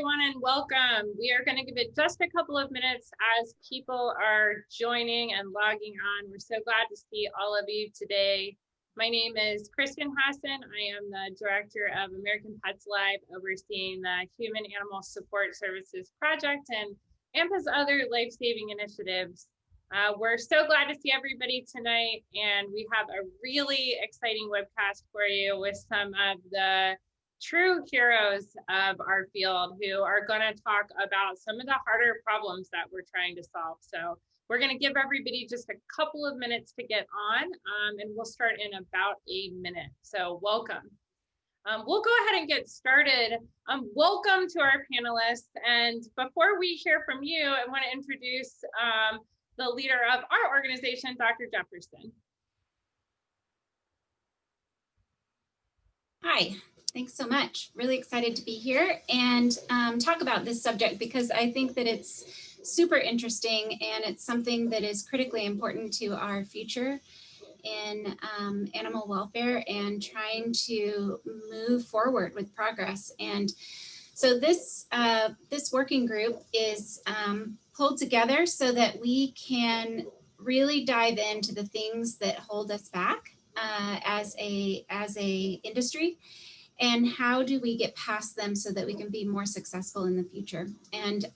everyone, and welcome. We are going to give it just a couple of minutes as people are joining and logging on. We're so glad to see all of you today. My name is Kristen Hassan. I am the Director of American Pets Alive, overseeing the Human Animal Support Services Project and AMPA's other life-saving initiatives. We're so glad to see everybody tonight, and we have a really exciting webcast for you with some of the true heroes of our field who are going to talk about some of the harder problems that we're trying to solve. So we're going to give everybody just a couple of minutes to get on, and we'll start in about a minute. So welcome. We'll go ahead and get started. Welcome to our panelists. And before we hear from you, I want to introduce the leader of our organization, Dr. Jefferson. Hi. Thanks so much. Really excited to be here and talk about this subject because I think that it's super interesting and it's something that is critically important to our future in animal welfare and trying to move forward with progress. And so this working group is pulled together so that we can really dive into the things that hold us back as a industry. And how do we get past them so that we can be more successful in the future? And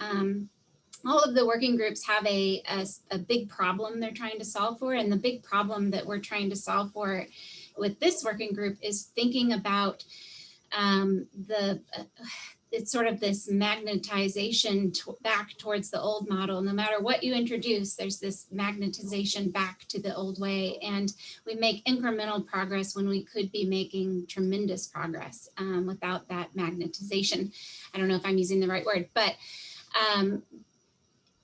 all of the working groups have a big problem they're trying to solve for. And the big problem that we're trying to solve for with this working group is thinking about it's sort of this magnetization back towards the old model. No matter what you introduce, there's this magnetization back to the old way. And we make incremental progress when we could be making tremendous progress without that magnetization. I don't know if I'm using the right word, but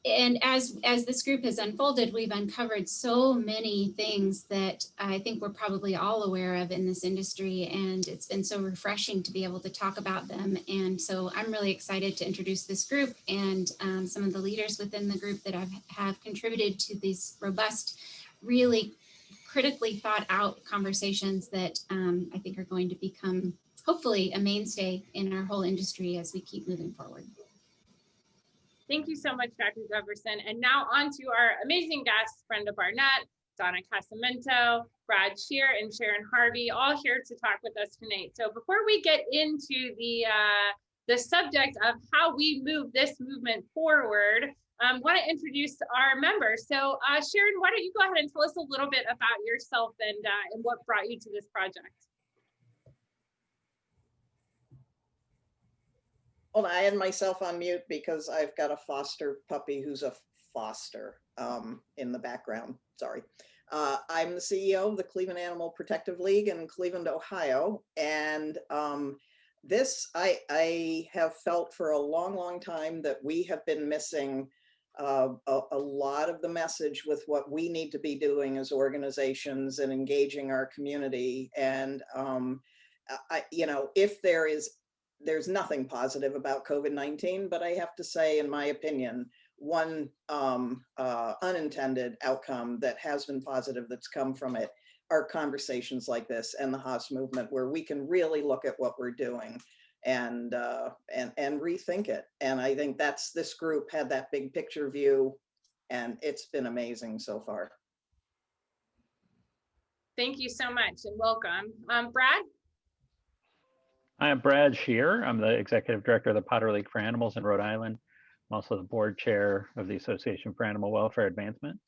and as this group has unfolded, we've uncovered so many things that I think we're probably all aware of in this industry, and it's been so refreshing to be able to talk about them. And so I'm really excited to introduce this group and some of the leaders within the group that have contributed to these robust, really critically thought out conversations that I think are going to become hopefully a mainstay in our whole industry as we keep moving forward. Thank you so much, Dr. Jefferson. And now on to our amazing guests, Brenda Barnett, Donna Casamento, Brad Shear, and Sharon Harvey, all here to talk with us tonight. So before we get into the subject of how we move this movement forward, I want to introduce our members. So Sharon, why don't you go ahead and tell us a little bit about yourself and what brought you to this project? Well, I had myself on mute because I've got a foster puppy who's a foster in the background. Sorry. I'm the CEO of the Cleveland Animal Protective League in Cleveland, Ohio. And I have felt for a long, long time that we have been missing a lot of the message with what we need to be doing as organizations and engaging our community. And, if there's nothing positive about COVID-19, but I have to say, in my opinion, one unintended outcome that has been positive that's come from it are conversations like this and the Haas movement, where we can really look at what we're doing and rethink it. And I think this group had that big picture view, and it's been amazing so far. Thank you so much and welcome. Brad? I'm Brad Shear. I'm the Executive Director of the Potter League for Animals in Rhode Island. I'm also the Board Chair of the Association for Animal Welfare Advancement.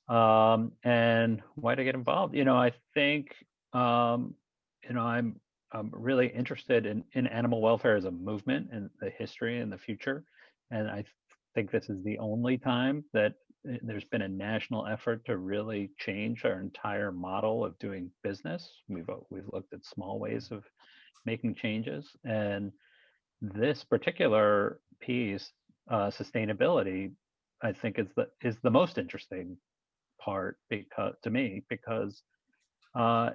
And why did I get involved? I think, I'm really interested in animal welfare as a movement and the history and the future. And I think this is the only time that there's been a national effort to really change our entire model of doing business. We've looked at small ways of making changes, and this particular piece, sustainability, I think is the most interesting part because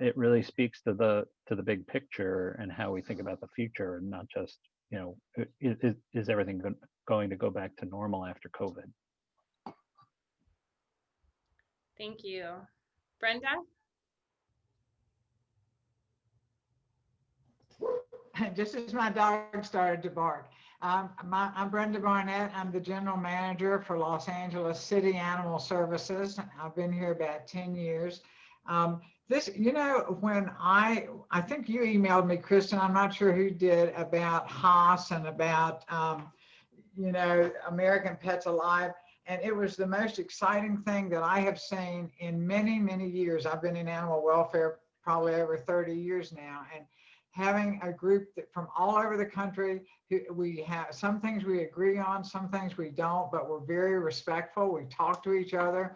it really speaks to the big picture and how we think about the future, and not just is everything going to go back to normal after COVID. Thank you. Brenda? Just as my dog started to bark. I'm Brenda Barnett. I'm the general manager for Los Angeles City Animal Services. I've been here about 10 years. When I think you emailed me, Kristen, I'm not sure who did, about Haas and about, American Pets Alive. And it was the most exciting thing that I have seen in many, many years. I've been in animal welfare probably over 30 years now. And having a group that from all over the country, we have some things we agree on, some things we don't, but we're very respectful. We talk to each other.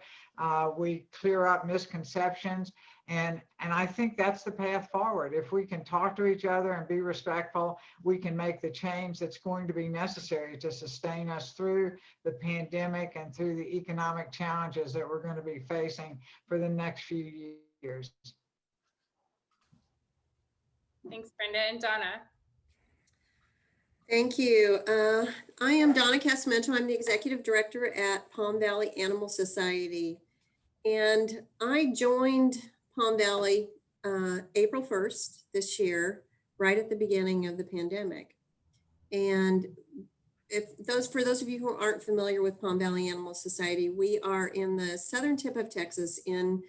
We clear up misconceptions. And I think that's the path forward. If we can talk to each other and be respectful, we can make the change that's going to be necessary to sustain us through the pandemic and through the economic challenges that we're going to be facing for the next few years. Thanks, Brenda. And Donna. Thank you. I am Donna Casamento. I'm the executive director at Palm Valley Animal Society. And I joined Palm Valley April 1st this year, right at the beginning of the pandemic. And for those of you who aren't familiar with Palm Valley Animal Society, we are in the southern tip of Texas, in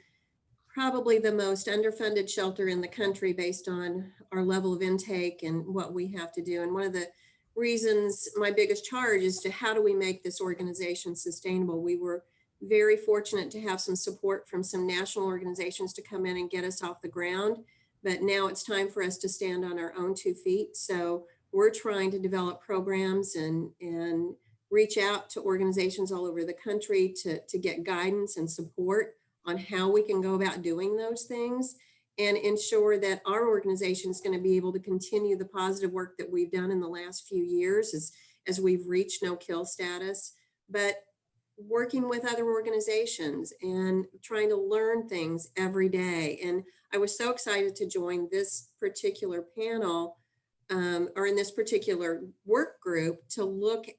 probably the most underfunded shelter in the country based on our level of intake and what we have to do. And one of the reasons, my biggest charge, is to how do we make this organization sustainable? We were very fortunate to have some support from some national organizations to come in and get us off the ground. But now it's time for us to stand on our own 2 feet. So we're trying to develop programs and reach out to organizations all over the country to get guidance and support on how we can go about doing those things and ensure that our organization is going to be able to continue the positive work that we've done in the last few years as we've reached no-kill status, but working with other organizations and trying to learn things every day. And I was so excited to join this particular panel or in this particular work group to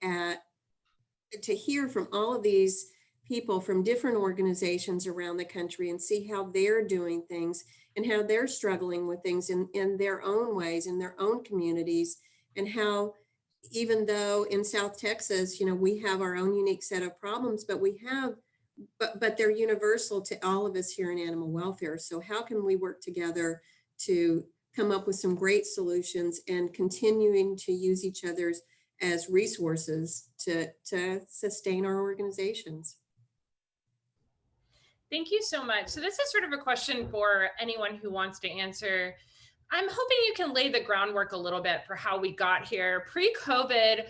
hear from all of these people from different organizations around the country and see how they're doing things and how they're struggling with things in their own ways, in their own communities, and how, even though in South Texas, we have our own unique set of problems, but they're universal to all of us here in animal welfare. So how can we work together to come up with some great solutions and continuing to use each other's as resources to sustain our organizations? Thank you so much. So this is sort of a question for anyone who wants to answer. I'm hoping you can lay the groundwork a little bit for how we got here. Pre-COVID,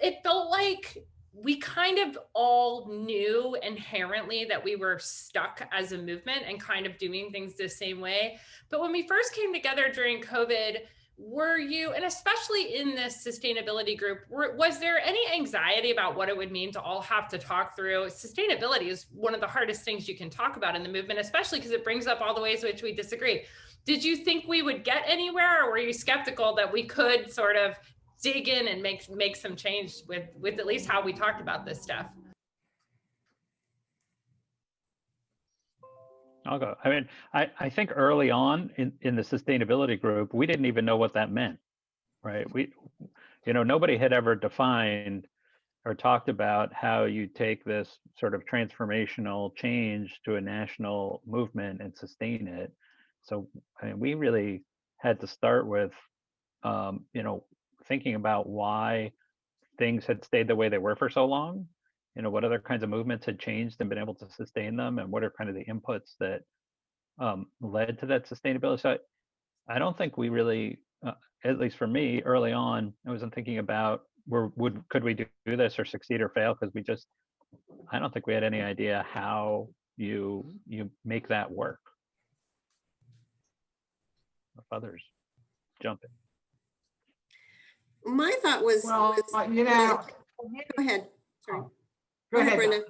it felt like we kind of all knew inherently that we were stuck as a movement and kind of doing things the same way. But when we first came together during COVID, were you, and especially in this sustainability group, was there any anxiety about what it would mean to all have to talk through? Sustainability is one of the hardest things you can talk about in the movement, especially because it brings up all the ways in which we disagree. Did you think we would get anywhere, or were you skeptical that we could sort of dig in and make some change with at least how we talked about this stuff? I'll go. I mean, I think early on in the sustainability group, we didn't even know what that meant, right? Nobody had ever defined or talked about how you take this sort of transformational change to a national movement and sustain it. So, I mean, we really had to start with, thinking about why things had stayed the way they were for so long. What other kinds of movements had changed and been able to sustain them, and what are kind of the inputs that led to that sustainability. So I don't think we really, at least for me, early on, I wasn't thinking about could we do this or succeed or fail, because I don't think we had any idea how you make that work. If others jump in. My thought was, Well, go ahead. Sorry. Go ahead, Brenda.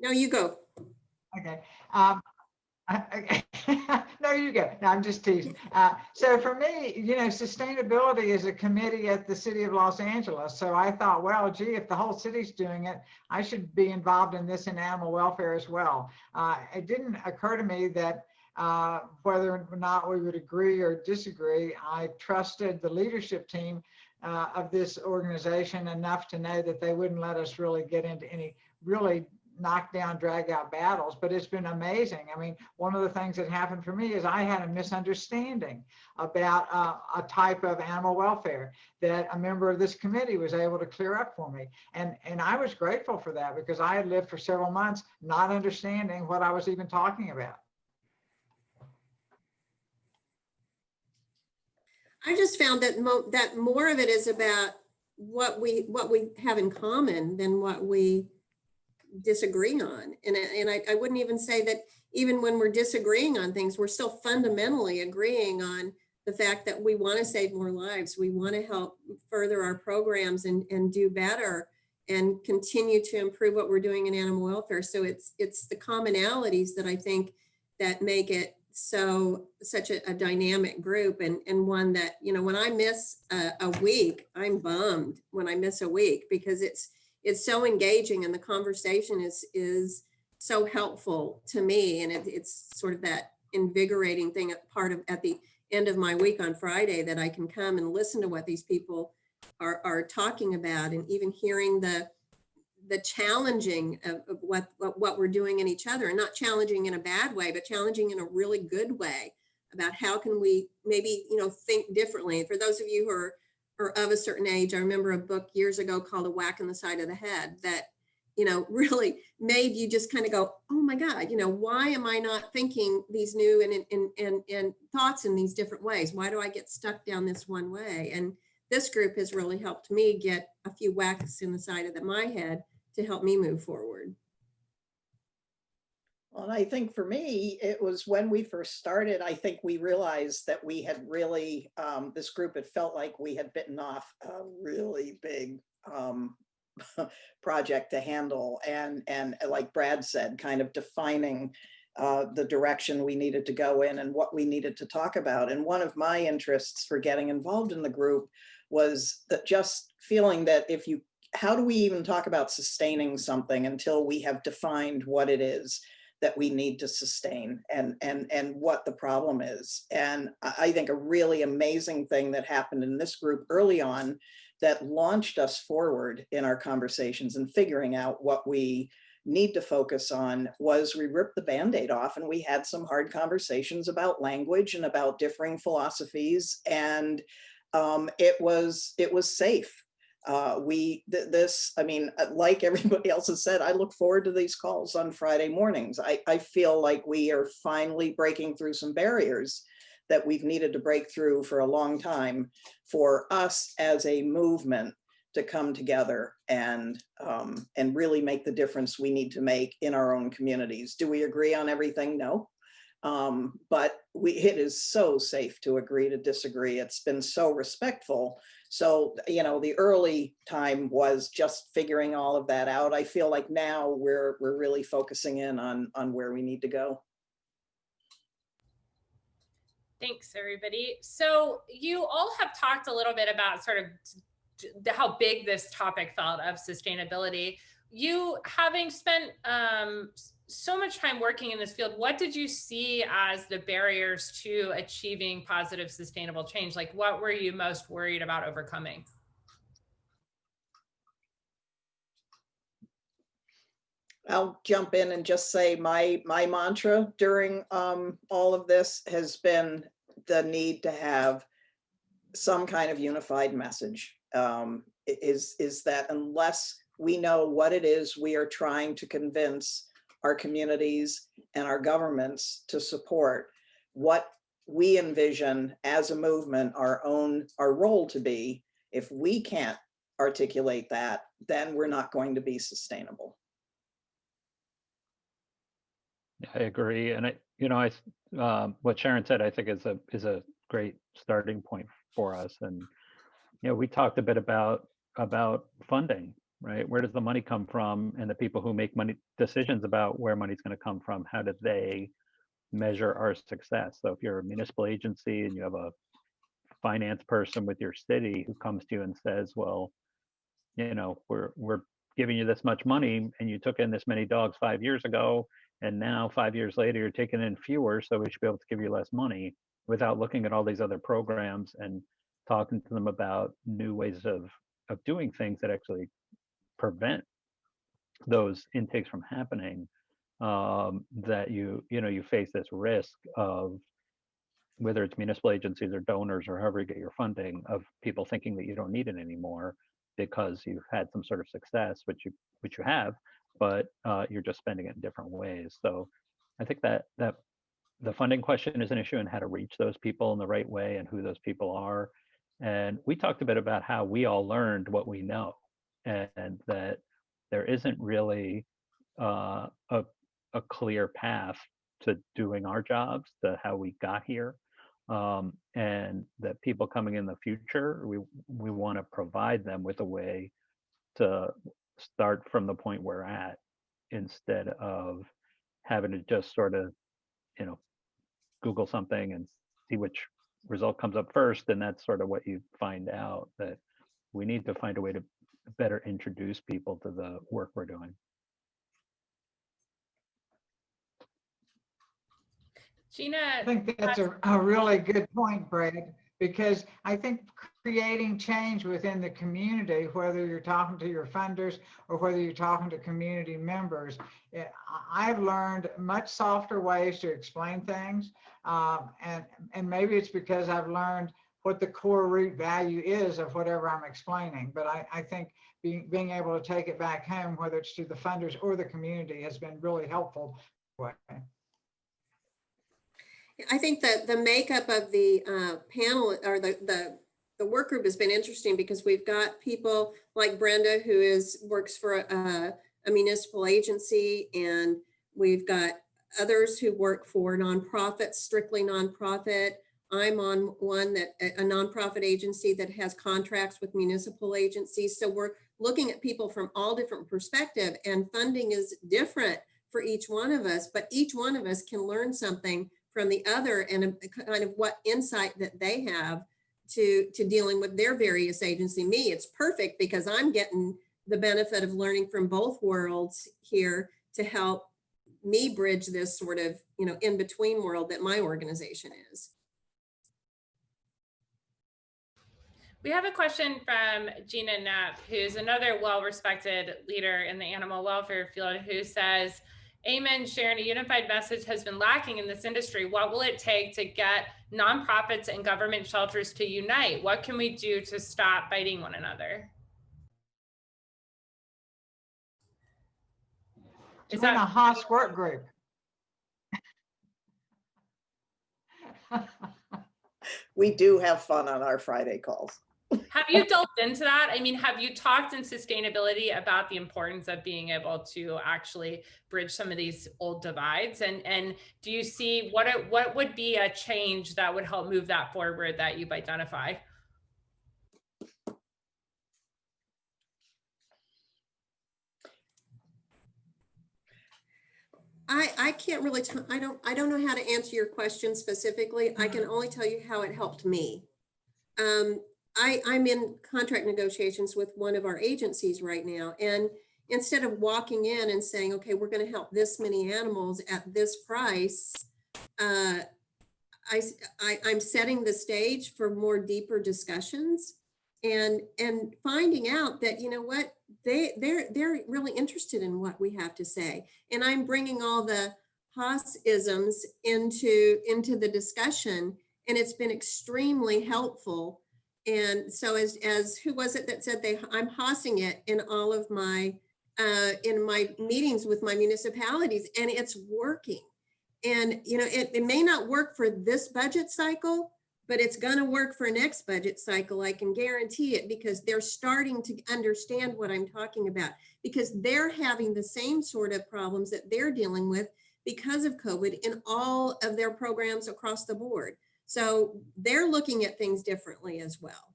No, you go. Okay. No, you go. No, I'm just teasing. So for me, sustainability is a committee at the city of Los Angeles. So I thought, well, gee, if the whole city's doing it, I should be involved in this in animal welfare as well. It didn't occur to me that whether or not we would agree or disagree, I trusted the leadership team of this organization enough to know that they wouldn't let us really get into any really knock down, drag out battles, but it's been amazing. I mean, one of the things that happened for me is I had a misunderstanding about a type of animal welfare that a member of this committee was able to clear up for me. And I was grateful for that because I had lived for several months not understanding what I was even talking about. I just found that that more of it is about what we have in common than what we disagree on. And I wouldn't even say that even when we're disagreeing on things, we're still fundamentally agreeing on the fact that we want to save more lives. We want to help further our programs and do better and continue to improve what we're doing in animal welfare. So it's the commonalities that I think that make it such a dynamic group, and one that, you know, when I miss a week, I'm bummed when I miss a week because it's so engaging and the conversation is so helpful to me, and it's sort of that invigorating thing at the end of my week on Friday that I can come and listen to what these people are talking about, and even hearing the challenging of what we're doing in each other, and not challenging in a bad way, but challenging in a really good way about how can we maybe, you know, think differently. For those of you who are of a certain age, I remember a book years ago called A Whack in the Side of the Head that, you know, really made you just kind of go, oh my God, you know, why am I not thinking these new and thoughts in these different ways? Why do I get stuck down this one way? And this group has really helped me get a few whacks in the side of my head to help me move forward. Well, and I think for me, it was when we first started, I think we realized that we had really, this group, it felt like we had bitten off a really big project to handle. And like Brad said, kind of defining the direction we needed to go in and what we needed to talk about. And one of my interests for getting involved in the group was that just feeling that how do we even talk about sustaining something until we have defined what it is that we need to sustain and what the problem is? And I think a really amazing thing that happened in this group early on that launched us forward in our conversations and figuring out what we need to focus on was we ripped the Band-Aid off and we had some hard conversations about language and about differing philosophies. And it was safe. I mean, like everybody else has said, I look forward to these calls on Friday mornings. I feel like we are finally breaking through some barriers that we've needed to break through for a long time for us as a movement to come together and really make the difference we need to make in our own communities. Do we agree on everything? No. But it is so safe to agree to disagree. It's been so respectful. So, you know, the early time was just figuring all of that out. I feel like now we're really focusing in on where we need to go. Thanks, everybody. So you all have talked a little bit about sort of how big this topic felt of sustainability. You having spent so much time working in this field, what did you see as the barriers to achieving positive, sustainable change? Like, what were you most worried about overcoming? I'll jump in and just say my mantra during all of this has been the need to have some kind of unified message. Is that unless we know what it is we are trying to convince our communities and our governments to support, what we envision as a movement our role to be, if we can't articulate that, then we're not going to be sustainable. I agree, and what Sharon said, I think is a great starting point for us. And we talked a bit about funding, right? Where does the money come from? And the people who make decisions about where money's going to come from, how do they measure our success? So if you're a municipal agency and you have a finance person with your city who comes to you and says, well, we're giving you this much money and you took in this many dogs 5 years ago, and now 5 years later you're taking in fewer, so we should be able to give you less money, without looking at all these other programs and talking to them about new ways of doing things that actually prevent those intakes from happening, that you face this risk of, whether it's municipal agencies or donors or however you get your funding, of people thinking that you don't need it anymore because you've had some sort of success, which you have, but you're just spending it in different ways. So I think that the funding question is an issue, and how to reach those people in the right way and who those people are. And we talked a bit about how we all learned what we know, and that there isn't really a clear path to doing our jobs, to how we got here. And that people coming in the future, we want to provide them with a way to start from the point we're at, instead of having to just sort of, Google something and see which result comes up first, and that's sort of what you find out. That we need to find a way to better introduce people to the work we're doing. Gina. I think that's a really good point, Brad, because I think creating change within the community, whether you're talking to your funders or whether you're talking to community members, I've learned much softer ways to explain things. And maybe it's because I've learned what the core root value is of whatever I'm explaining. But I think being able to take it back home, whether it's to the funders or the community, has been really helpful. I think that the makeup of the panel, or the work group, has been interesting, because we've got people like Brenda, who works for a municipal agency, and we've got others who work for nonprofits, strictly nonprofit. I'm on one a nonprofit agency that has contracts with municipal agencies. So we're looking at people from all different perspectives, and funding is different for each one of us, but each one of us can learn something from the other, and kind of what insight that they have to dealing with their various agency. Me, it's perfect, because I'm getting the benefit of learning from both worlds here to help me bridge this sort of, in between world that my organization is. We have a question from Gina Knapp, who's another well-respected leader in the animal welfare field, who says, "Amen, Sharon, a unified message has been lacking in this industry. What will it take to get nonprofits and government shelters to unite? What can we do to stop fighting one another?" Join a Haas work group. We do have fun on our Friday calls. Have you delved into that? I mean, have you talked in sustainability about the importance of being able to actually bridge some of these old divides? And do you see what would be a change that would help move that forward that you've identified? I can't really, I don't know how to answer your question specifically. I can only tell you how it helped me. I'm in contract negotiations with one of our agencies right now. And instead of walking in and saying, okay, we're going to help this many animals at this price, I'm setting the stage for more deeper discussions, and finding out that, you know what, they're really interested in what we have to say. And I'm bringing all the Haas-isms into the discussion, and it's been extremely helpful. And so as who was it that said I'm Haasing it in all of my in my meetings with my municipalities, and it's working. And it may not work for this budget cycle, but it's going to work for next budget cycle. I can guarantee it, because they're starting to understand what I'm talking about, because they're having the same sort of problems that they're dealing with because of COVID in all of their programs across the board. So they're looking at things differently as well.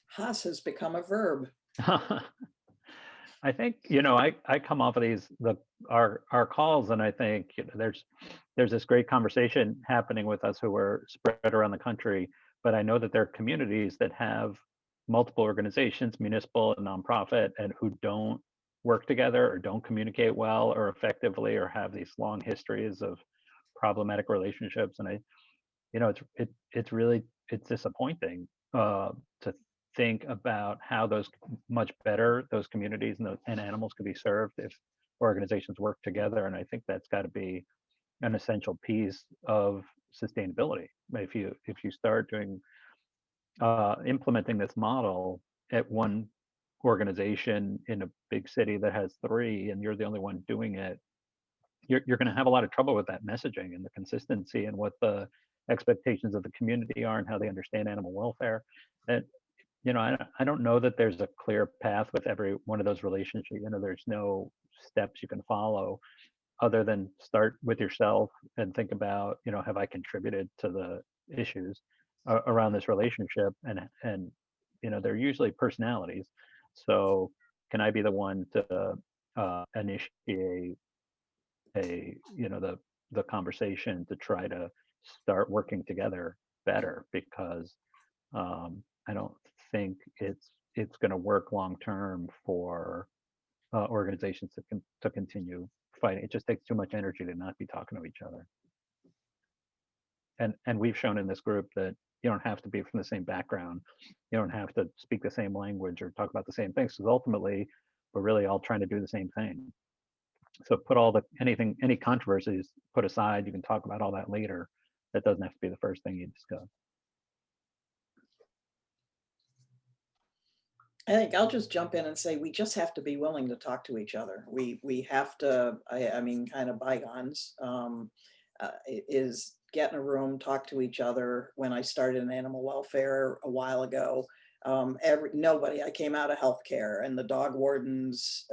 Haas has become a verb. I think, I come off of our calls, and I think there's this great conversation happening with us who are spread around the country, but I know that there are communities that have multiple organizations, municipal and nonprofit, and who don't work together or don't communicate well or effectively, or have these long histories of problematic relationships. And it's disappointing to think about how much better those communities and animals could be served if organizations work together. And I think that's got to be an essential piece of sustainability. If you start doing implementing this model at one organization in a big city that has 3 and you're the only one doing it, you're going to have a lot of trouble with that messaging and the consistency and what the expectations of the community are and how they understand animal welfare. And I don't know that there's a clear path with every one of those relationships. There's no steps you can follow other than start with yourself and think about, have I contributed to the issues around this relationship? And they're usually personalities. So can I be the one to initiate the conversation to try to start working together better? Because I don't think it's going to work long term for organizations to continue fighting. It just takes too much energy to not be talking to each other. And we've shown in this group that you don't have to be from the same background. You don't have to speak the same language or talk about the same things, because ultimately we're really all trying to do the same thing. So put any controversies put aside. You can talk about all that later. That doesn't have to be the first thing you discuss. I think I'll just jump in and say we just have to be willing to talk to each other. We have to, I mean, kind of bygones, is get in a room, talk to each other. When I started in animal welfare a while ago, nobody, I came out of healthcare, and the dog wardens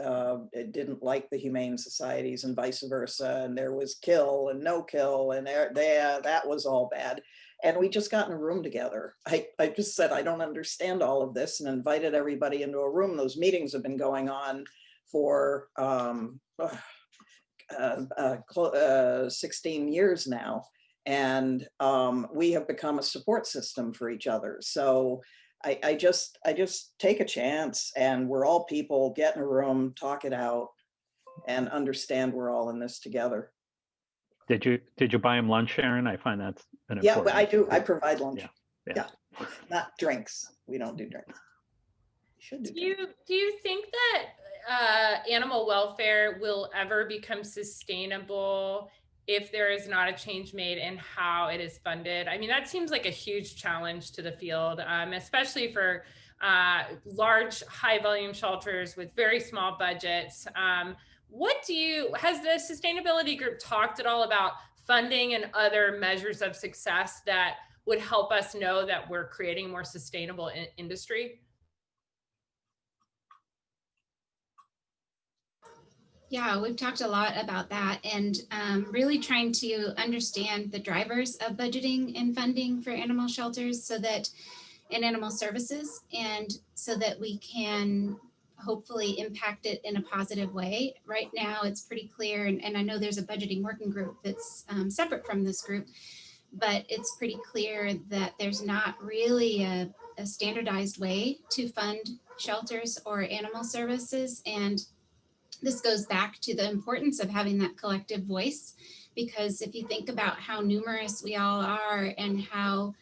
didn't like the humane societies and vice versa. And there was kill and no kill, and that was all bad. And we just got in a room together. I just said, I don't understand all of this, and invited everybody into a room. Those meetings have been going on for 16 years now. And we have become a support system for each other. So I just take a chance, and we're all people, get in a room, talk it out, and understand we're all in this together. Did you buy him lunch, Sharon? I find that's an Yeah, important. but I do. I provide lunch. Yeah. Not drinks. We don't do drinks. Do you think that animal welfare will ever become sustainable if there is not a change made in how it is funded? I mean, that seems like a huge challenge to the field, especially for large, high volume shelters with very small budgets. Has the sustainability group talked at all about funding and other measures of success that would help us know that we're creating a more sustainable industry? Yeah, we've talked a lot about that, and really trying to understand the drivers of budgeting and funding for animal shelters and animal services, and so that we can hopefully impact it in a positive way. Right now, it's pretty clear, and I know there's a budgeting working group that's separate from this group, but it's pretty clear that there's not really a standardized way to fund shelters or animal services. And this goes back to the importance of having that collective voice, because if you think about how numerous we all are and how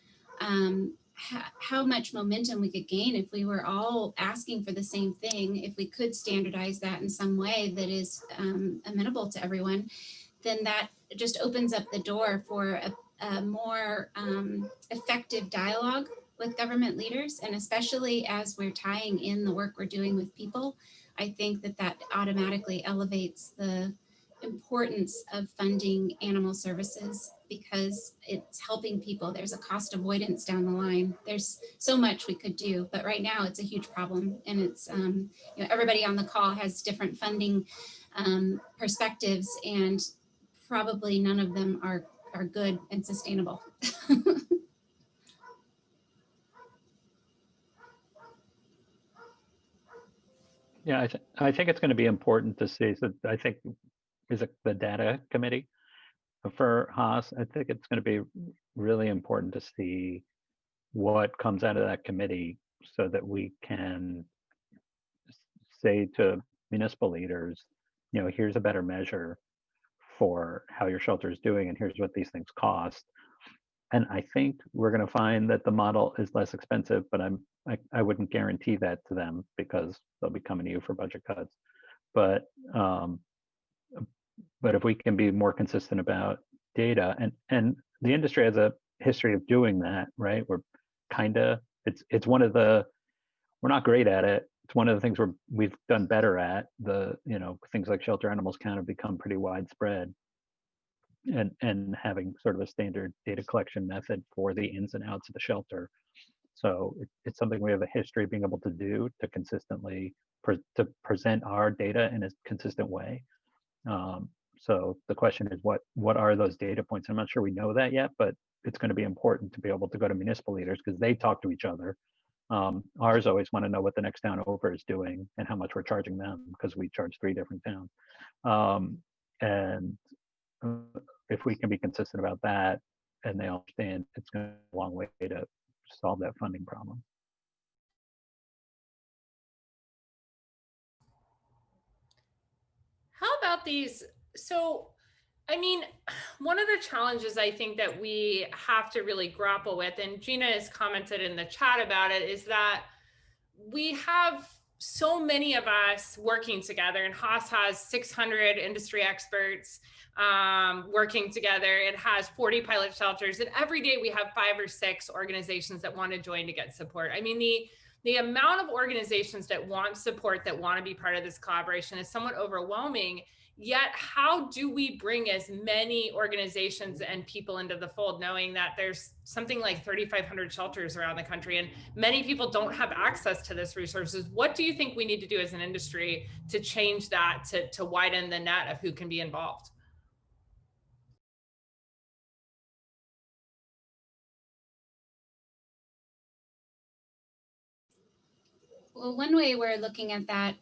much momentum we could gain if we were all asking for the same thing, if we could standardize that in some way that is amenable to everyone, then that just opens up the door for a more effective dialogue with government leaders. And especially as we're tying in the work we're doing with people, I think that automatically elevates the importance of funding animal services, because it's helping people. There's a cost avoidance down the line. There's so much we could do, but right now it's a huge problem. And it's, everybody on the call has different funding perspectives, and probably none of them are good and sustainable. Yeah, I think it's going to be important to see. So I think is it the data committee for Haas? I think it's going to be really important to see what comes out of that committee, so that we can say to municipal leaders, here's a better measure for how your shelter is doing, and here's what these things cost. and I think we're going to find that the model is less expensive, but I wouldn't guarantee that to them because they'll be coming to you for budget cuts. But if we can be more consistent about data, and the industry has a history of doing that, right? We're kind of, it's one of the, we're not great at it. It's one of the things we've done better at. Things like shelter animals count have become pretty widespread, and having sort of a standard data collection method for the ins and outs of the shelter. So it's something we have a history of being able to do to consistently to present our data in a consistent way. So the question is, what are those data points? I'm not sure we know that yet, but it's going to be important to be able to go to municipal leaders because they talk to each other. Ours always want to know what the next town over is doing and how much we're charging them because we charge 3 different towns. And if we can be consistent about that and they understand, it's going to go a long way to solve that funding problem. How about these? So, I mean, one of the challenges I think that we have to really grapple with, and Gina has commented in the chat about it, is that we have so many of us working together, and Haas has 600 industry experts working together. It has 40 pilot shelters, and every day we have 5 or 6 organizations that want to join to get support. I mean, the amount of organizations that want support, that want to be part of this collaboration is somewhat overwhelming. Yet, how do we bring as many organizations and people into the fold, knowing that there's something like 3,500 shelters around the country and many people don't have access to this resources? What do you think we need to do as an industry to change that, to widen the net of who can be involved? Well, one way we're looking at that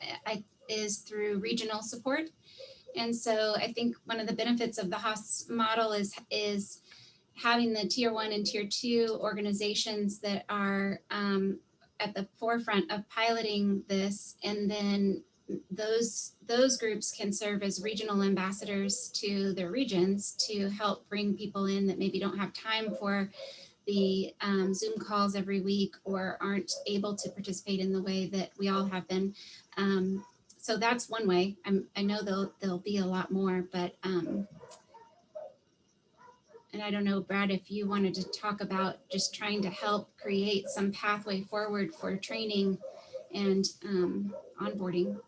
is through regional support. And so I think one of the benefits of the Haas model is having the tier 1 and tier 2 organizations that are at the forefront of piloting this. And then those groups can serve as regional ambassadors to their regions to help bring people in that maybe don't have time for the Zoom calls every week or aren't able to participate in the way that we all have been. So that's one way. I know there'll be a lot more, but and I don't know, Brad, if you wanted to talk about just trying to help create some pathway forward for training and onboarding.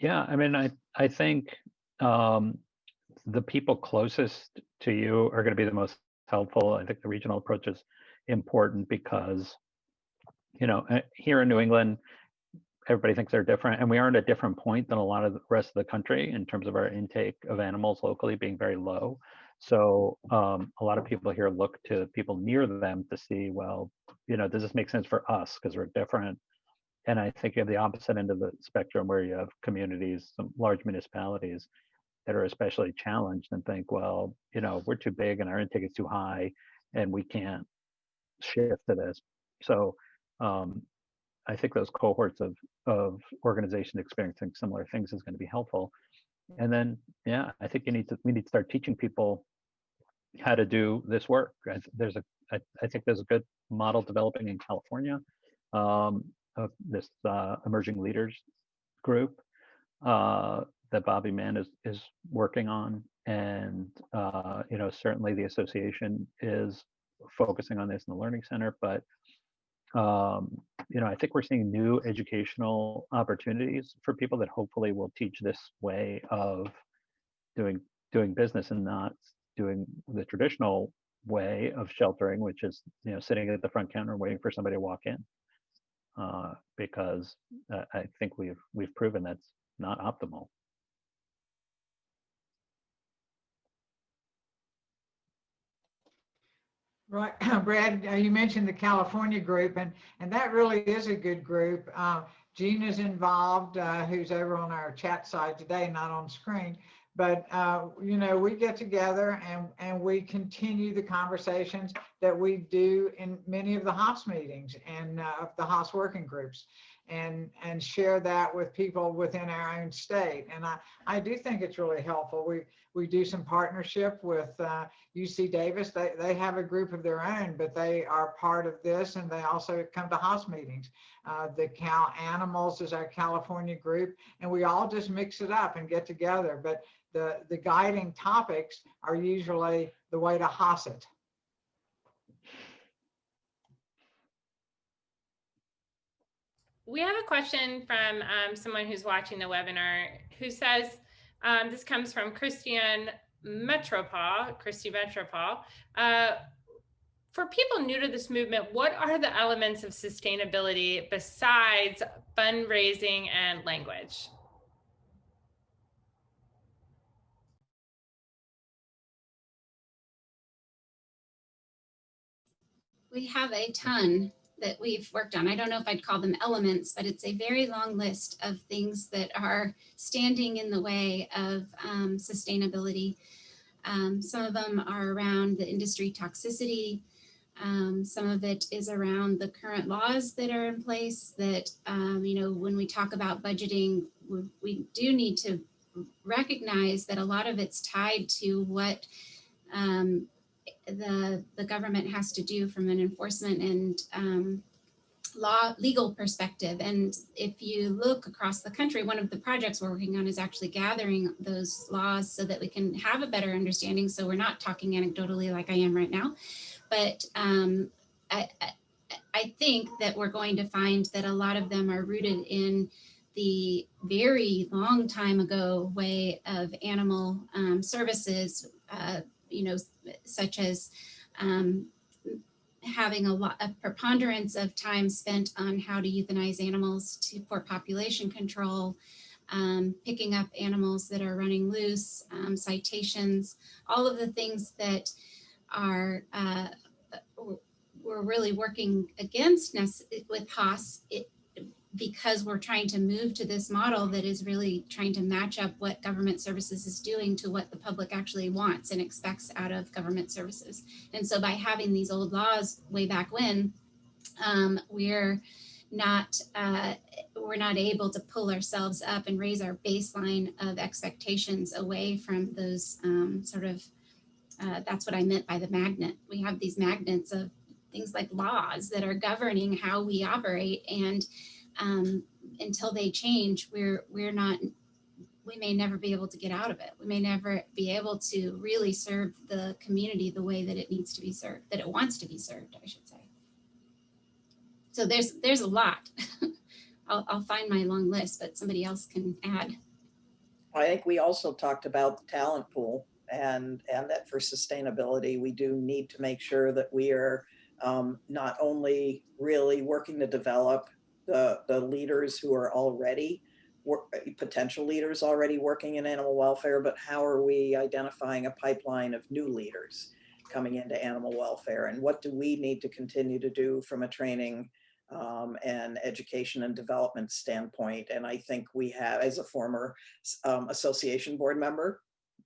Yeah, I mean, I think the people closest to you are going to be the most helpful. I think the regional approach is important because, here in New England, everybody thinks they're different, and we are at a different point than a lot of the rest of the country in terms of our intake of animals locally being very low. So a lot of people here look to people near them to see, well, does this make sense for us because we're different? And I think you have the opposite end of the spectrum where you have communities, some large municipalities that are especially challenged and think, well, we're too big and our intake is too high and we can't shift to this. So I think those cohorts of organizations experiencing similar things is going to be helpful. And then, yeah, I think we need to start teaching people how to do this work. I think there's a good model developing in California of this emerging leaders group that Bobby Mann is working on, and certainly the association is focusing on this in the Learning Center, but I think we're seeing new educational opportunities for people that hopefully will teach this way of doing business and not doing the traditional way of sheltering, which is sitting at the front counter and waiting for somebody to walk in, because I think we've proven that's not optimal. Right, Brad, you mentioned the California group, and that really is a good group. Gina's involved, who's over on our chat side today, not on screen. But, we get together and we continue the conversations that we do in many of the Haas meetings and of the Haas working groups. and share that with people within our own state. And I do think it's really helpful. We do some partnership with UC Davis. They have a group of their own, but they are part of this, and they also come to Haas meetings. The Cal Animals is our California group, and we all just mix it up and get together. But the guiding topics are usually the way to Haas it. We have a question from someone who's watching the webinar who says, this comes from Christy Metropol. For people new to this movement, what are the elements of sustainability besides fundraising and language? We have a ton that we've worked on. I don't know if I'd call them elements, but it's a very long list of things that are standing in the way of sustainability. Some of them are around the industry toxicity. Some of it is around the current laws that are in place that, when we talk about budgeting, we do need to recognize that a lot of it's tied to what the government has to do from an enforcement and legal perspective. And if you look across the country, one of the projects we're working on is actually gathering those laws so that we can have a better understanding. So we're not talking anecdotally like I am right now, but I think that we're going to find that a lot of them are rooted in the very long time ago way of animal services, such as having a preponderance of time spent on how to euthanize animals for population control, picking up animals that are running loose, citations, all of the things that are we're really working against with Haas because we're trying to move to this model that is really trying to match up what government services is doing to what the public actually wants and expects out of government services. And so by having these old laws way back when, we're not able to pull ourselves up and raise our baseline of expectations away from those that's what I meant by the magnet. We have these magnets of things like laws that are governing how we operate, and until they change, we may never be able to get out of it. We may never be able to really serve the community the way that it needs to be served, that it wants to be served, I should say. So there's a lot. I'll find my long list, but somebody else can add. I think we also talked about the talent pool, and that for sustainability, we do need to make sure that we are not only really working to develop the leaders who are already potential leaders already working in animal welfare, but how are we identifying a pipeline of new leaders coming into animal welfare, and what do we need to continue to do from a training and education and development standpoint. And I think we have, as a former association board member,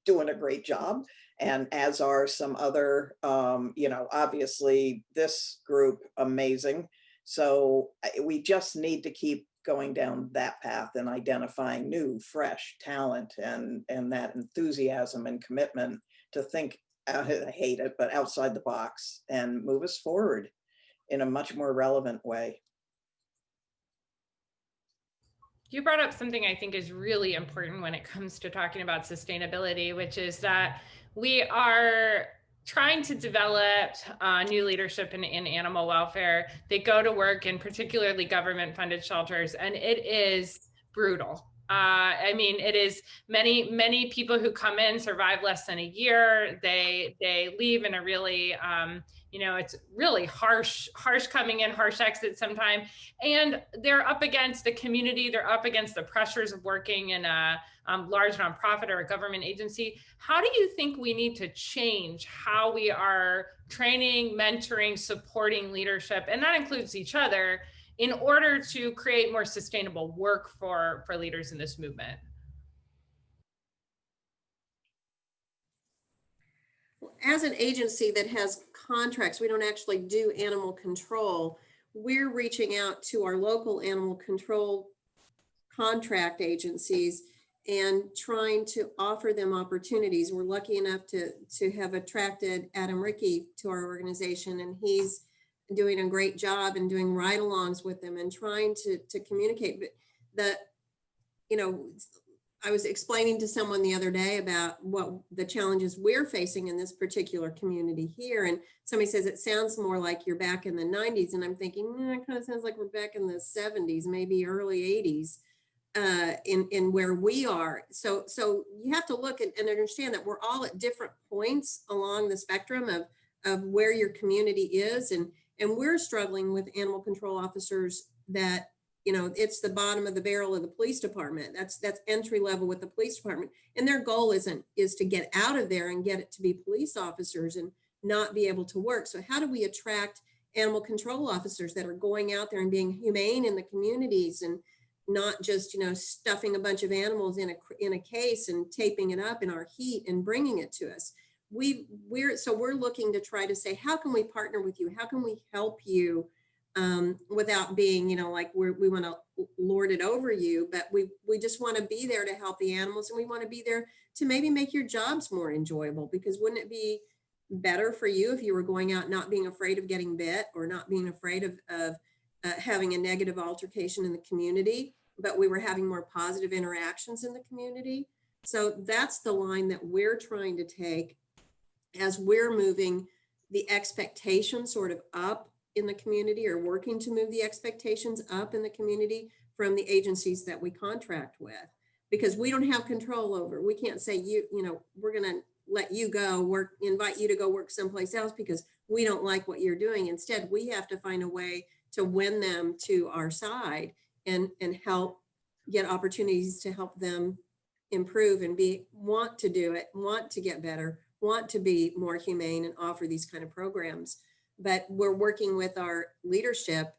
doing a great job, and as are some other, obviously this group, amazing. So we just need to keep going down that path and identifying new, fresh talent and that enthusiasm and commitment to think, I hate it, but outside the box and move us forward in a much more relevant way. You brought up something I think is really important when it comes to talking about sustainability, which is that we are trying to develop new leadership in animal welfare. They go to work in particularly government-funded shelters, and it is brutal. I mean, it is many people who come in survive less than a year. They leave in a really, it's really harsh coming in, harsh exit sometime. And they're up against the community. They're up against the pressures of working in a large nonprofit or a government agency. How do you think we need to change how we are training, mentoring, supporting leadership, and that includes each other, in order to create more sustainable work for leaders in this movement? As an agency that has contracts, we don't actually do animal control. we're reaching out to our local animal control contract agencies and trying to offer them opportunities. We're lucky enough to have attracted Adam Rickey to our organization, and he's doing a great job and doing ride-alongs with them and trying to communicate. But I was explaining to someone the other day about what the challenges we're facing in this particular community here. And somebody says, it sounds more like you're back in the 90s. And I'm thinking, it kind of sounds like we're back in the 70s, maybe early 80s. In where we are. So you have to look and understand that we're all at different points along the spectrum of where your community is. And we're struggling with animal control officers that, it's the bottom of the barrel of the police department. That's entry level with the police department. And their goal is to get out of there and get it to be police officers and not be able to work. So how do we attract animal control officers that are going out there and being humane in the communities and not just, stuffing a bunch of animals in a case and taping it up in our heat and bringing it to us. We're looking to try to say, how can we partner with you? How can we help you without being, like we want to lord it over you, but we just want to be there to help the animals, and we want to be there to maybe make your jobs more enjoyable, because wouldn't it be better for you if you were going out not being afraid of getting bit or not being afraid of having a negative altercation in the community, but we were having more positive interactions in the community? So that's the line that we're trying to take as we're moving the expectations sort of up in the community, or working to move the expectations up in the community from the agencies that we contract with, because we don't have control over. We can't say, we're going to let you go work, invite you to go work someplace else because we don't like what you're doing. Instead, we have to find a way to win them to our side and help get opportunities to help them improve and want to do it, want to get better, want to be more humane and offer these kind of programs. But we're working with our leadership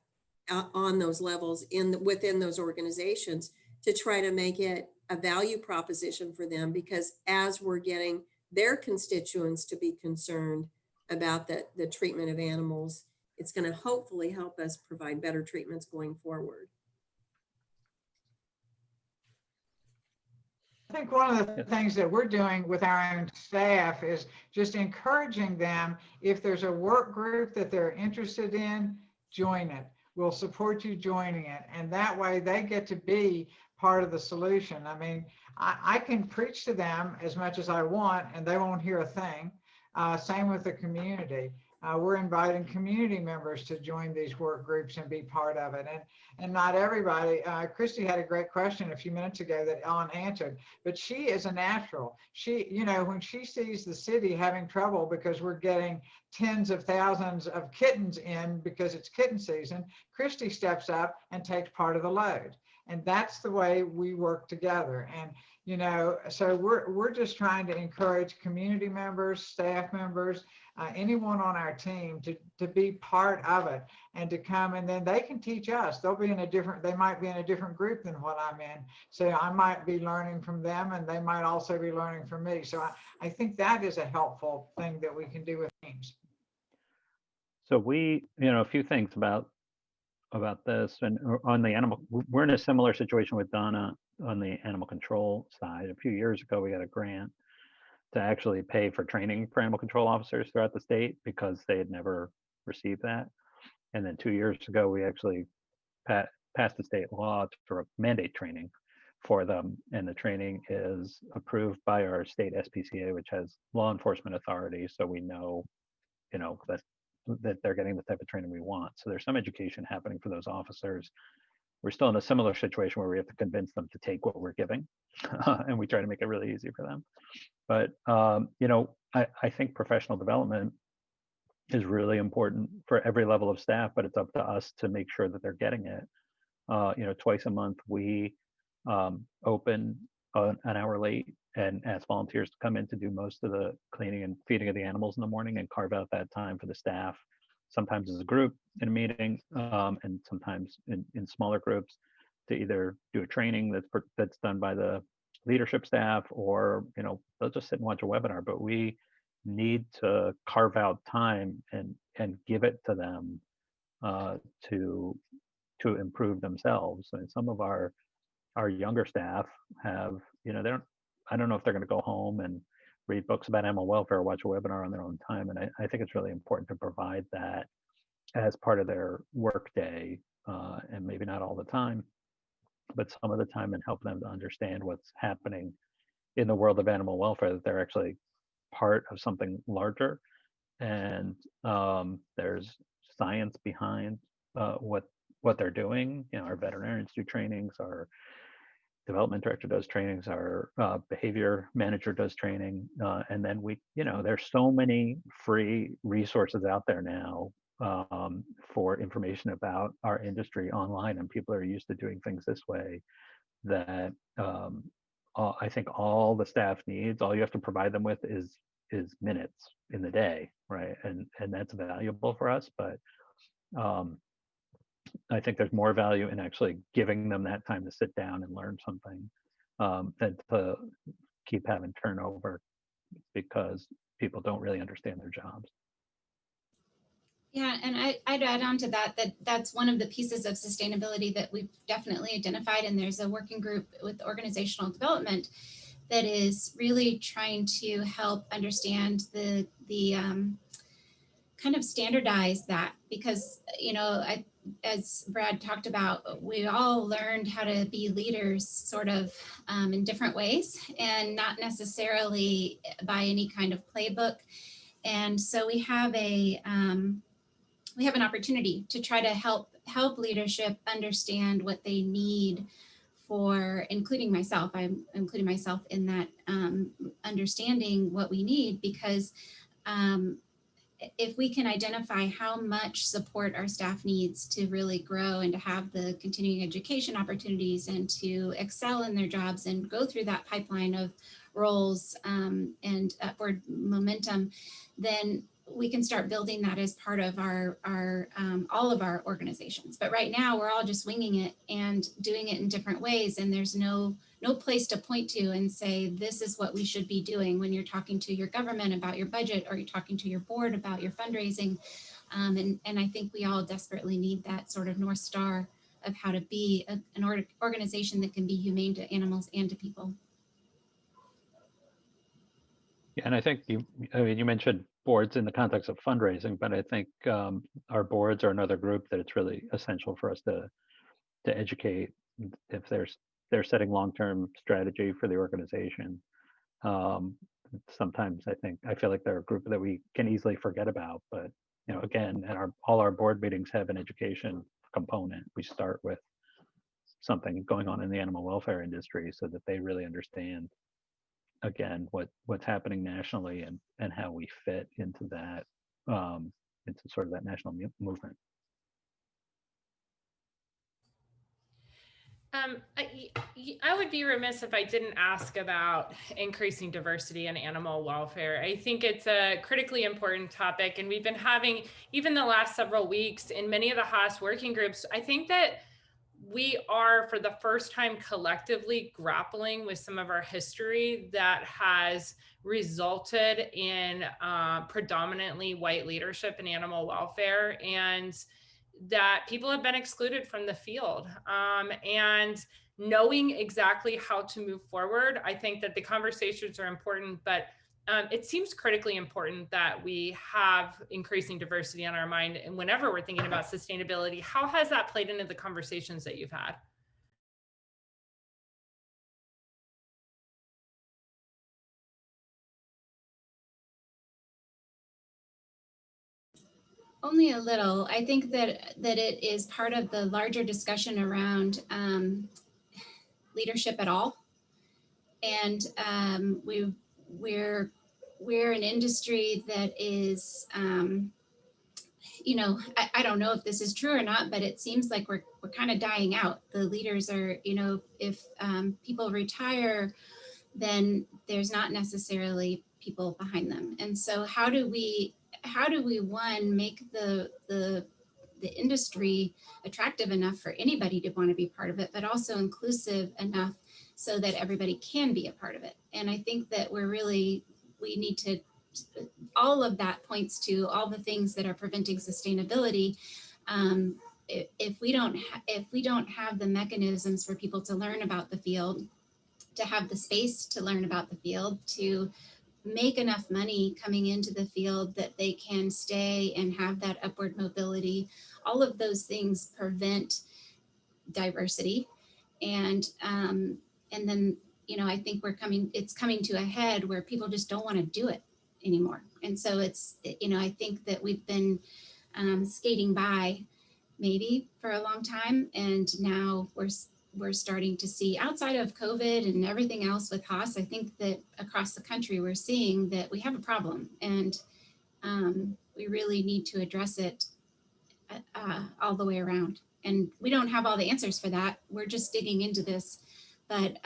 on those levels within those organizations to try to make it a value proposition for them, because as we're getting their constituents to be concerned about the treatment of animals, it's going to hopefully help us provide better treatments going forward. I think one of the things that we're doing with our own staff is just encouraging them, if there's a work group that they're interested in, join it. We'll support you joining it. And that way they get to be part of the solution. I mean, I can preach to them as much as I want and they won't hear a thing. Same with the community. We're inviting community members to join these work groups and be part of it. And not everybody, Christy had a great question a few minutes ago that Ellen answered, but she is a natural. She, when she sees the city having trouble because we're getting tens of thousands of kittens in because it's kitten season, Christy steps up and takes part of the load. And that's the way we work together. And, so we're just trying to encourage community members, staff members, anyone on our team to be part of it and to come, and then they can teach us. They might be in a different group than what I'm in. So I might be learning from them and they might also be learning from me. So I think that is a helpful thing that we can do with teams. So we, a few things about this, and on the animal, we're in a similar situation with Donna on the animal control side. A few years ago, we got a grant to actually pay for training for animal control officers throughout the state because they had never received that. And then 2 years ago, we actually passed the state law to mandate training for them. And the training is approved by our state SPCA, which has law enforcement authority. So we know, that they're getting the type of training we want. So there's some education happening for those officers. We're still in a similar situation where we have to convince them to take what we're giving, and we try to make it really easy for them. But, I think professional development is really important for every level of staff, but it's up to us to make sure that they're getting it. Twice a month, we open an hour late and ask volunteers to come in to do most of the cleaning and feeding of the animals in the morning and carve out that time for the staff, sometimes as a group in a meeting, and sometimes in smaller groups, to either do a training that's done by the leadership staff, or they'll just sit and watch a webinar. But we need to carve out time and give it to them to improve themselves. And some of our younger staff have, they don't, I don't know if they're going to go home and read books about animal welfare or watch a webinar on their own time. And I think it's really important to provide that as part of their work day, and maybe not all the time, but some of the time, and help them to understand what's happening in the world of animal welfare, that they're actually part of something larger. And there's science behind what they're doing. Our veterinarians do trainings, our development director does trainings, our behavior manager does training, and then there's so many free resources out there now for information about our industry online, and people are used to doing things this way, that I think all the staff needs, all you have to provide them with is minutes in the day, right? And that's valuable for us, but I think there's more value in actually giving them that time to sit down and learn something than to keep having turnover because people don't really understand their jobs. Yeah, and I'd add on to that's one of the pieces of sustainability that we've definitely identified. And there's a working group with organizational development that is really trying to help understand the kind of standardize that, because, as Brad talked about, we all learned how to be leaders sort of in different ways, and not necessarily by any kind of playbook. And so we have an opportunity to try to help leadership understand what they need for, including myself. I'm including myself in that, understanding what we need, because if we can identify how much support our staff needs to really grow and to have the continuing education opportunities and to excel in their jobs and go through that pipeline of roles and upward momentum, then we can start building that as part of our all of our organizations. But right now we're all just winging it and doing it in different ways, and there's no place to point to and say this is what we should be doing when you're talking to your government about your budget, or you're talking to your board about your fundraising. And I think we all desperately need that sort of North Star of how to be an organization that can be humane to animals and to people. Yeah, and I think you mentioned boards in the context of fundraising, but I think our boards are another group that it's really essential for us to educate if they're setting long-term strategy for the organization. Sometimes I feel like they're a group that we can easily forget about, but again, all our board meetings have an education component. We start with something going on in the animal welfare industry so that they really understand, again, what's happening nationally and how we fit into that, into sort of that national movement. I would be remiss if I didn't ask about increasing diversity in animal welfare. I think it's a critically important topic, and we've been having, even the last several weeks in many of the Haas working groups, I think that we are, for the first time, collectively grappling with some of our history that has resulted in predominantly white leadership in animal welfare, and that people have been excluded from the field. And knowing exactly how to move forward, I think that the conversations are important, but it seems critically important that we have increasing diversity on our mind. And whenever we're thinking about sustainability, how has that played into the conversations that you've had? Only a little. I think that it is part of the larger discussion around leadership at all. And we're an industry that is, I don't know if this is true or not, but it seems like we're kind of dying out. The leaders are, if people retire, then there's not necessarily people behind them. And so how do we one, make the industry attractive enough for anybody to want to be part of it, but also inclusive enough so that everybody can be a part of it? And I think that we need to, all of that points to all the things that are preventing sustainability. If we don't have the mechanisms for people to learn about the field, to have the space to learn about the field, to make enough money coming into the field that they can stay and have that upward mobility, all of those things prevent diversity. And then, I think it's coming to a head where people just don't want to do it anymore. And so I think that we've been skating by maybe for a long time. And now we're starting to see, outside of COVID and everything else with Haas, I think that across the country, we're seeing that we have a problem, and we really need to address it all the way around. And we don't have all the answers for that. We're just digging into this, but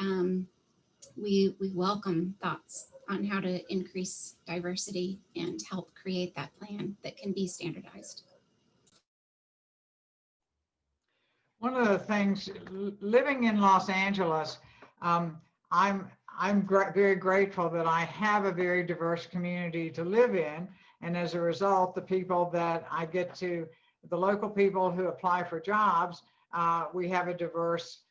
we welcome thoughts on how to increase diversity and help create that plan that can be standardized. One of the things, living in Los Angeles, I'm very grateful that I have a very diverse community to live in. And as a result, the people that I get to, the local people who apply for jobs, we have a diverse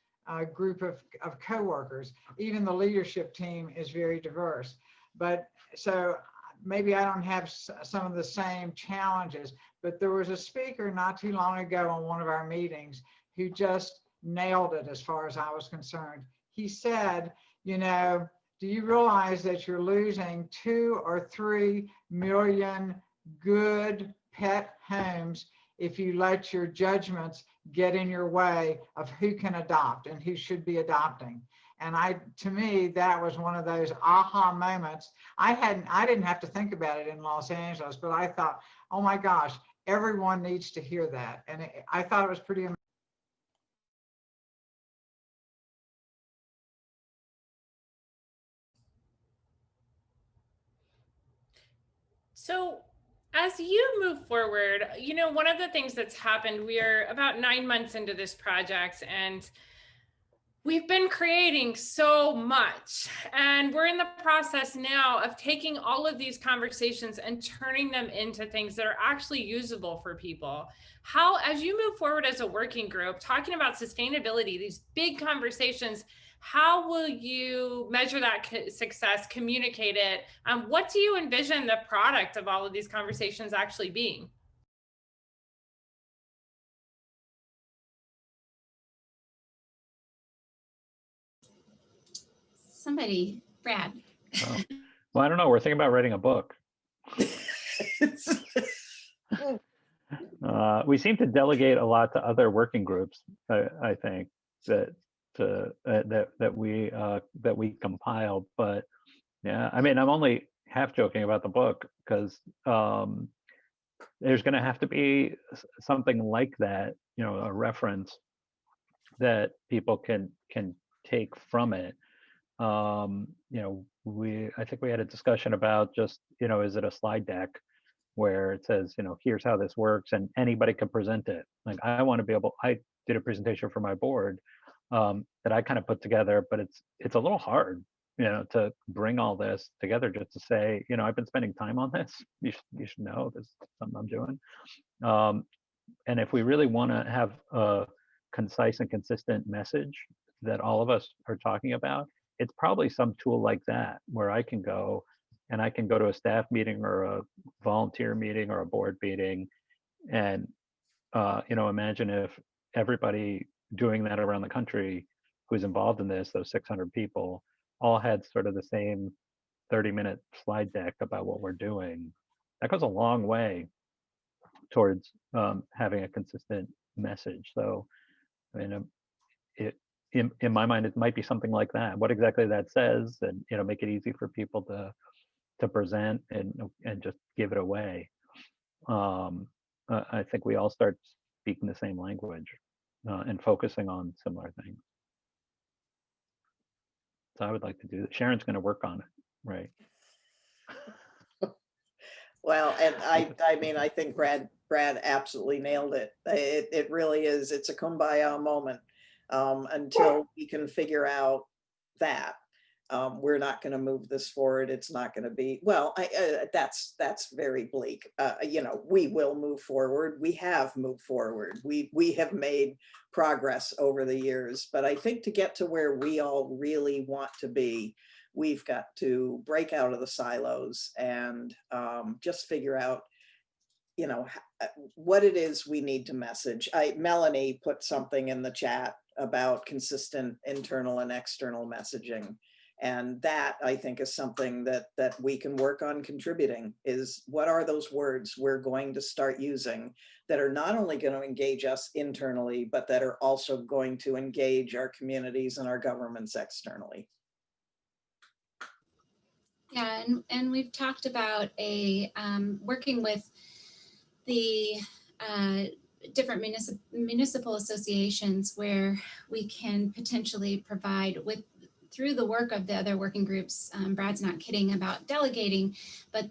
group of coworkers. Even the leadership team is very diverse. But so maybe I don't have some of the same challenges, but there was a speaker not too long ago on one of our meetings who just nailed it as far as I was concerned. He said, do you realize that you're losing 2 or 3 million good pet homes if you let your judgments get in your way of who can adopt and who should be adopting? And to me, that was one of those aha moments. I didn't have to think about it in Los Angeles, but I thought, oh my gosh, everyone needs to hear that. And I thought it was pretty amazing. So as you move forward, one of the things that's happened, we are about 9 months into this project, and we've been creating so much, and we're in the process now of taking all of these conversations and turning them into things that are actually usable for people. How, as you move forward as a working group, talking about sustainability, these big conversations, how will you measure that success, communicate it? What do you envision the product of all of these conversations actually being? Somebody, Brad. Oh. Well, I don't know. We're thinking about writing a book. We seem to delegate a lot to other working groups. I think that we compile. But yeah, I mean, I'm only half joking about the book, because there's going to have to be something like that, a reference that people can take from it. I think we had a discussion about just, is it a slide deck where it says, here's how this works, and anybody can present it. Like, I did a presentation for my board that I kind of put together, but it's a little hard, to bring all this together just to say, I've been spending time on this. You should know this is something I'm doing. And if we really want to have a concise and consistent message that all of us are talking about, it's probably some tool like that where I can go to a staff meeting or a volunteer meeting or a board meeting, and imagine if everybody doing that around the country who's involved in this, those 600 people, all had sort of the same 30-minute slide deck about what we're doing. That goes a long way towards having a consistent message. So, I mean, in my mind, it might be something like that. What exactly that says, and make it easy for people to present and just give it away. I think we all start speaking the same language and focusing on similar things. So I would like to do that. Sharon's going to work on it, right? Well, and I mean, I think Brad absolutely nailed it. It really is. It's a kumbaya moment until we can figure out that. we're not going to move this forward. It's not going to be, well, that's very bleak. You know, we will move forward. We have moved forward. We have made progress over the years, but I think to get to where we all really want to be, we've got to break out of the silos and just figure out, you know, what it is we need to message. Melanie put something in the chat about consistent internal and external messaging. And that, I think, is something that we can work on contributing, is what are those words we're going to start using that are not only going to engage us internally, but that are also going to engage our communities and our governments externally. Yeah, and we've talked about working with the different municipal associations where we can potentially provide through the work of the other working groups. Brad's not kidding about delegating, but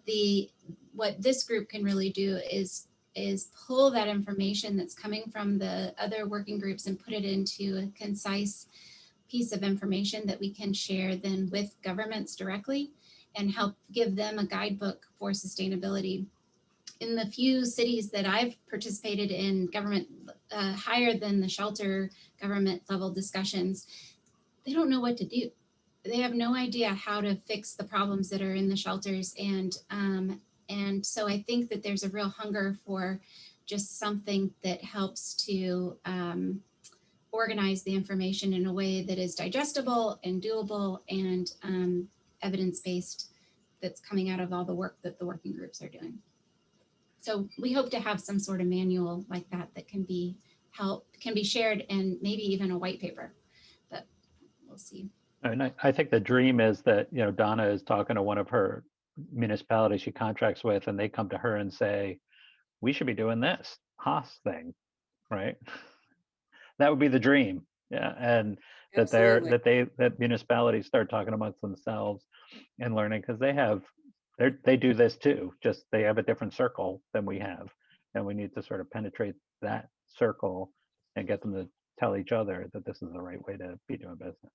what this group can really do is pull that information that's coming from the other working groups and put it into a concise piece of information that we can share then with governments directly and help give them a guidebook for sustainability. In the few cities that I've participated in government higher than the shelter government level discussions, they don't know what to do. They have no idea how to fix the problems that are in the shelters. And so I think that there's a real hunger for just something that helps to organize the information in a way that is digestible and doable and evidence-based, that's coming out of all the work that the working groups are doing. So we hope to have some sort of manual like that can be shared, and maybe even a white paper, but we'll see. And I think the dream is that, you know, Donna is talking to one of her municipalities she contracts with, and they come to her and say, we should be doing this Haas thing, right? That would be the dream. Yeah. And that municipalities start talking amongst themselves and learning, because they do this too, just they have a different circle than we have. And we need to sort of penetrate that circle and get them to tell each other that this is the right way to be doing business.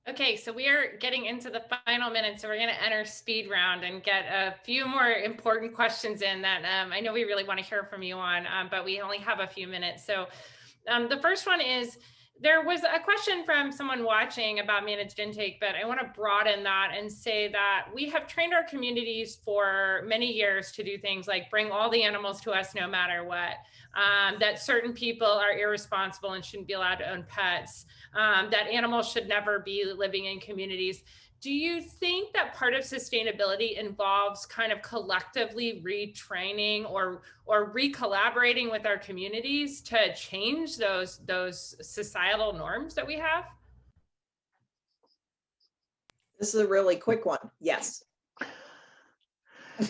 Okay, so we are getting into the final minutes, so we're going to enter speed round and get a few more important questions in that I know we really want to hear from you on, but we only have a few minutes. So the first one is, there was a question from someone watching about managed intake, but I want to broaden that and say that we have trained our communities for many years to do things like bring all the animals to us no matter what, that certain people are irresponsible and shouldn't be allowed to own pets, that animals should never be living in communities. Do you think that part of sustainability involves kind of collectively retraining or re-collaborating with our communities to change those societal norms that we have? This is a really quick one. Yes.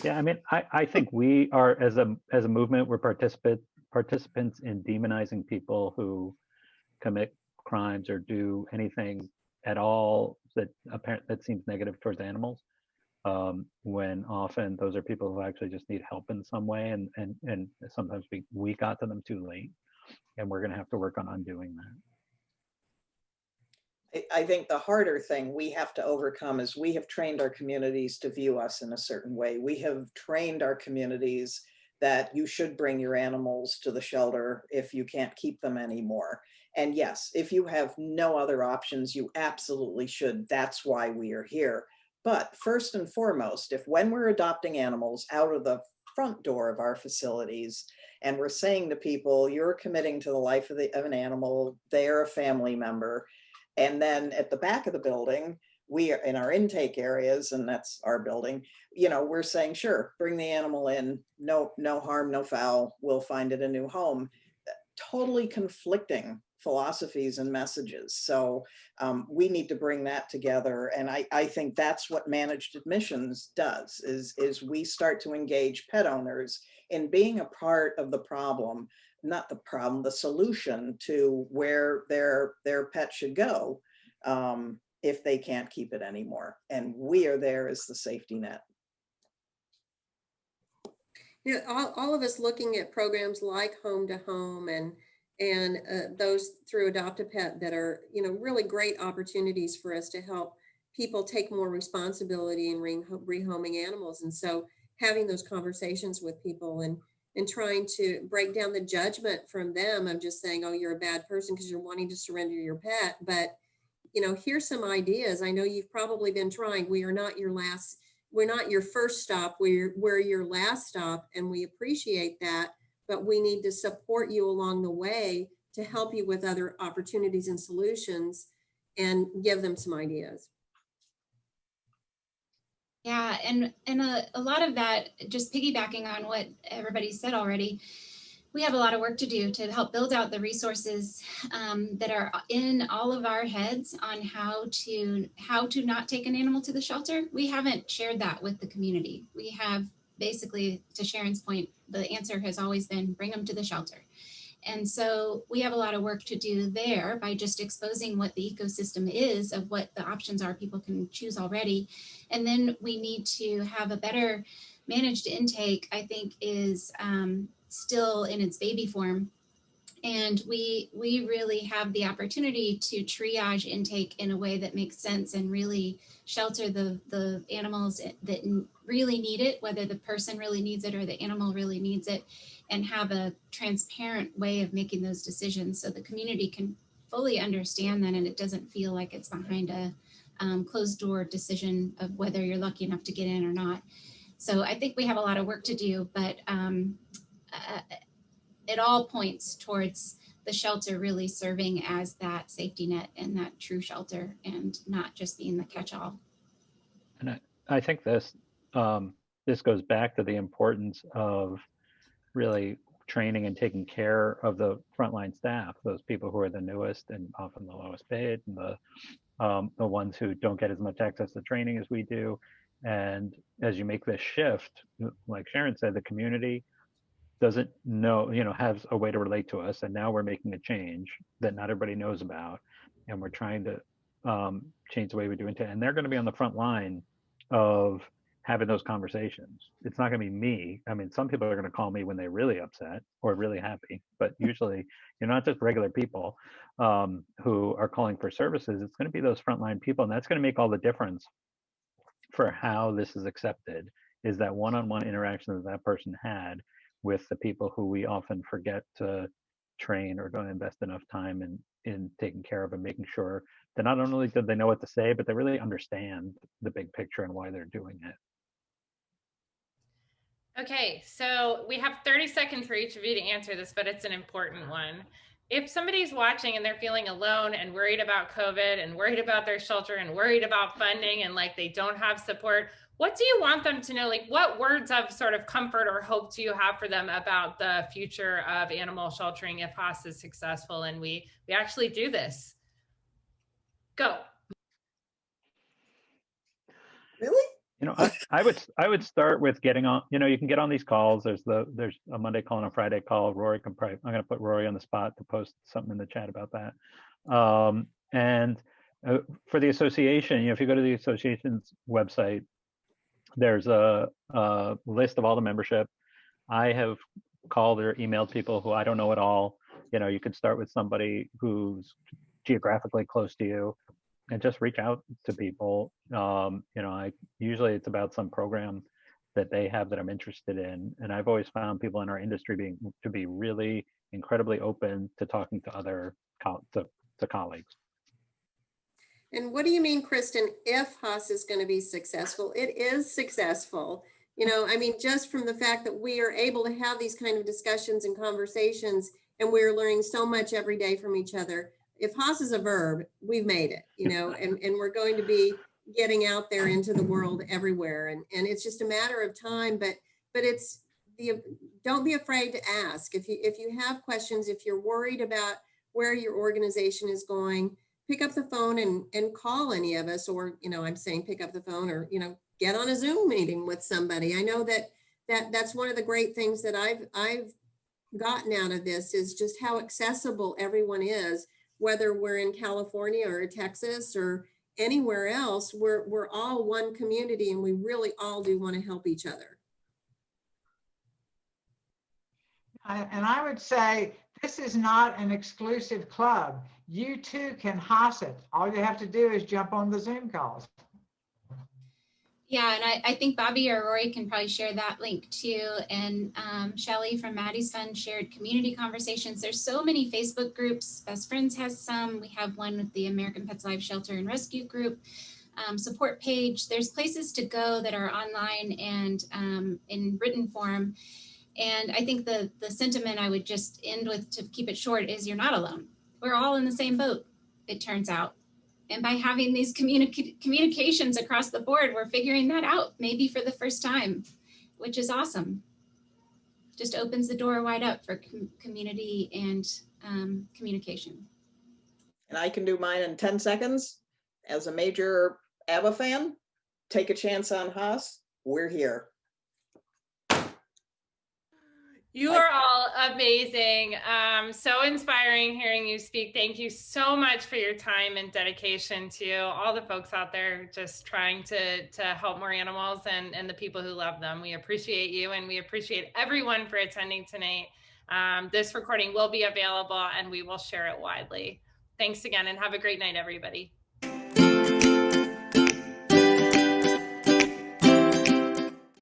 Yeah, I mean, I think we are, as a movement, we're participants in demonizing people who commit crimes or do anything at all that seems negative towards animals, when often those are people who actually just need help in some way, and sometimes we got to them too late, and we're going to have to work on undoing that. I think the harder thing we have to overcome is we have trained our communities to view us in a certain way. We have trained our communities that you should bring your animals to the shelter if you can't keep them anymore. And yes, if you have no other options, you absolutely should. That's why we are here. But first and foremost, if when we're adopting animals out of the front door of our facilities, and we're saying to people, you're committing to the life of an animal, they're a family member. And then at the back of the building, we are in our intake areas, and that's our building, you know, we're saying, sure, bring the animal in, no harm, no foul, we'll find it a new home. Totally conflicting philosophies and messages. So we need to bring that together. And I think that's what managed admissions does, is we start to engage pet owners in being a part of the problem, not the problem, the solution to where their pet should go if they can't keep it anymore. And we are there as the safety net. Yeah, all of us looking at programs like Home to Home and and those through Adopt a Pet that are, really great opportunities for us to help people take more responsibility in rehoming animals. And so having those conversations with people and trying to break down the judgment from them of just saying, oh, you're a bad person because you're wanting to surrender your pet. But, here's some ideas. I know you've probably been trying. We're not your first stop. We're your last stop, and we appreciate that. But we need to support you along the way to help you with other opportunities and solutions and give them some ideas. Yeah, and a lot of that, just piggybacking on what everybody said already, we have a lot of work to do to help build out the resources that are in all of our heads on how to not take an animal to the shelter. We haven't shared that with the community. We have basically, to Sharon's point, the answer has always been bring them to the shelter. And so we have a lot of work to do there by just exposing what the ecosystem is of what the options are people can choose already. And then we need to have a better managed intake, I think is still in its baby form. And we really have the opportunity to triage intake in a way that makes sense and really shelter the animals that really need it, whether the person really needs it or the animal really needs it, and have a transparent way of making those decisions so the community can fully understand that, and it doesn't feel like it's behind a closed door decision of whether you're lucky enough to get in or not. So I think we have a lot of work to do, but it all points towards the shelter really serving as that safety net and that true shelter, and not just being the catch-all. And I think this goes back to the importance of really training and taking care of the frontline staff, those people who are the newest and often the lowest paid, and the ones who don't get as much access to training as we do. And as you make this shift, like Sharon said, the community doesn't know, has a way to relate to us. And now we're making a change that not everybody knows about. And we're trying to change the way we do it. And they're going to be on the front line of having those conversations. It's not going to be me. I mean, some people are going to call me when they're really upset or really happy, but usually you're not just regular people who are calling for services. It's going to be those frontline people. And that's going to make all the difference for how this is accepted, is that one-on-one interaction that person had with the people who we often forget to train or don't invest enough time in taking care of, and making sure that not only do they know what to say, but they really understand the big picture and why they're doing it. Okay, so we have 30 seconds for each of you to answer this, but it's an important one. If somebody's watching and they're feeling alone and worried about COVID and worried about their shelter and worried about funding and like they don't have support, what do you want them to know? Like, what words of sort of comfort or hope do you have for them about the future of animal sheltering if Haas is successful and we actually do this? Go. Really? I would start with getting on. You can get on these calls. There's a Monday call and a Friday call. Rory can probably. I'm going to put Rory on the spot to post something in the chat about that. And for the association, if you go to the association's website, there's a list of all the membership. I have called or emailed people who I don't know at all. You could start with somebody who's geographically close to you, and just reach out to people. Usually it's about some program that they have that I'm interested in. And I've always found people in our industry to be really incredibly open to talking to other colleagues. And what do you mean, Kristen, if Haas is going to be successful? It is successful. Just from the fact that we are able to have these kind of discussions and conversations, and we're learning so much every day from each other. If Haas is a verb, we've made it, and we're going to be getting out there into the world everywhere. And it's just a matter of time, but don't be afraid to ask. If you have questions, if you're worried about where your organization is going, pick up the phone and call any of us, or, I'm saying pick up the phone, or, get on a Zoom meeting with somebody. I know that's one of the great things that I've gotten out of this, is just how accessible everyone is. Whether we're in California or Texas or anywhere else, we're all one community, and we really all do want to help each other. And I would say this is not an exclusive club. You too can Haas it. All you have to do is jump on the Zoom calls. Yeah, and I think Bobby or Rory can probably share that link too. And Shelly from Maddie's Fund shared community conversations. There's so many Facebook groups. Best Friends has some. We have one with the American Pets Live Shelter and Rescue group. Support page. There's places to go that are online and in written form. And I think the sentiment I would just end with to keep it short is you're not alone. We're all in the same boat, it turns out. And by having these communications across the board, we're figuring that out maybe for the first time, which is awesome. Just opens the door wide up for community and communication. And I can do mine in 10 seconds. As a major ABBA fan, take a chance on Haas. We're here. You are all amazing. So inspiring hearing you speak. Thank you so much for your time and dedication to all the folks out there just trying to help more animals and the people who love them. We appreciate you, and we appreciate everyone for attending tonight. This recording will be available and we will share it widely. Thanks again, and have a great night, everybody.